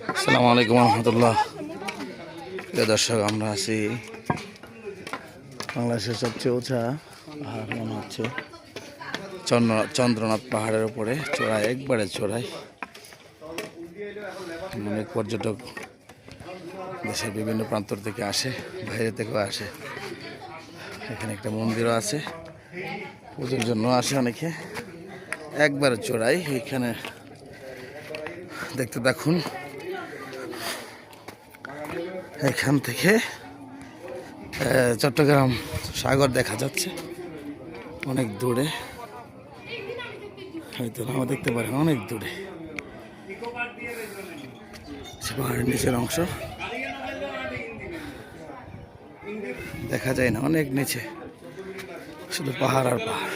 আসসালামু আলাইকুম রহমতুল্লাহ। প্রিয় দর্শক, আমরা আছি বাংলাদেশের সবচেয়ে উঁচা পাহাড় মনে হচ্ছে চন্দ্রনাথ পাহাড়ের উপরে চড়াই, একবারে চড়াই। অনেক পর্যটক দেশের বিভিন্ন প্রান্ত থেকে আসে, বাইরে থেকেও আসে। এখানে একটা মন্দিরও আছে, পুজোর জন্য আসে অনেকে। একবারে চড়াই, এখানে দেখতে দেখুন, এখান থেকে চট্টগ্রাম সাগর দেখা যাচ্ছে অনেক দূরে, হয়তো নাও দেখতে পারেন অনেক দূরে। পাহাড়ের নিচের অংশ দেখা যায় না, অনেক নিচে শুধু পাহাড় আর পাহাড়।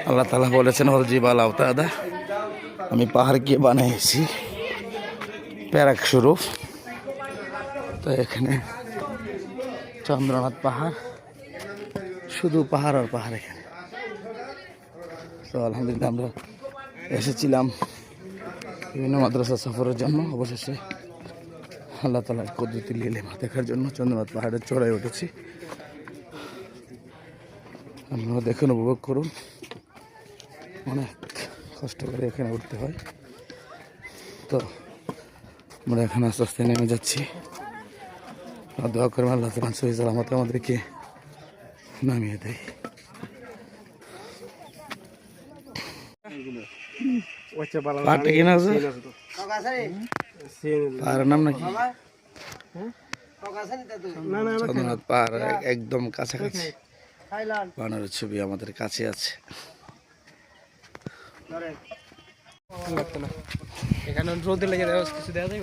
আল্লাহ তাআলা বলেছেন ওর জিবাল আওতাদা, আমি পাহাড়কে বানিয়েছি প্যারাক স্বরূপ। তো এখানে চন্দ্রনাথ পাহাড়, শুধু পাহাড় আর পাহাড় এখানে। তো আলহামদুলিল্লাহ আমরা এসেছিলাম বিভিন্ন মাদ্রাসা সফরের জন্য, অবশেষে আল্লাহ তাআলার কুদরতি লীলা দেখার জন্য চন্দ্রনাথ পাহাড়ের চূড়ায় উঠেছি। আপনারা দেখুন, উপভোগ করুন। অনেক কষ্ট করে এখানে উঠতে হয়। তো আমরা এখন আস্তে আস্তে নেমে যাচ্ছি। দোয়া করবেন আল্লাহ তাআলা সহিহ সালামতে আমাদেরকে নামিয়ে দেয়। পাহাড়টা কিনা আছে, পাহাড়ের নাম নাকি চন্দ্রনাথ পাহাড়, একদম কাছাকাছি। পাহাড়ের ছবি আমাদের কাছে আছে।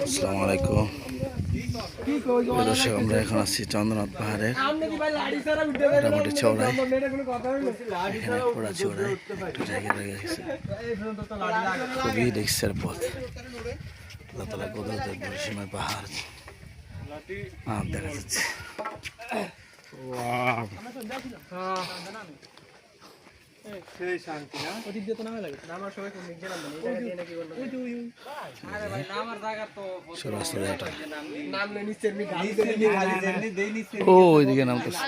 আসসালামু আলাইকুম দর্শক, আমরা এখন আছি চন্দ্রনাথ পাহাড়ের মোটামুটি চওড়ায়। এখানে পুরা চওড়ায় একটু জায়গা লেগে গেছে, খুবই রিক্সের পথ। আল্লাহ তাআলা কুদরতের পরিসীমায় পাহাড় আর দেখা যাচ্ছে। ওইদিকে নামতেছে।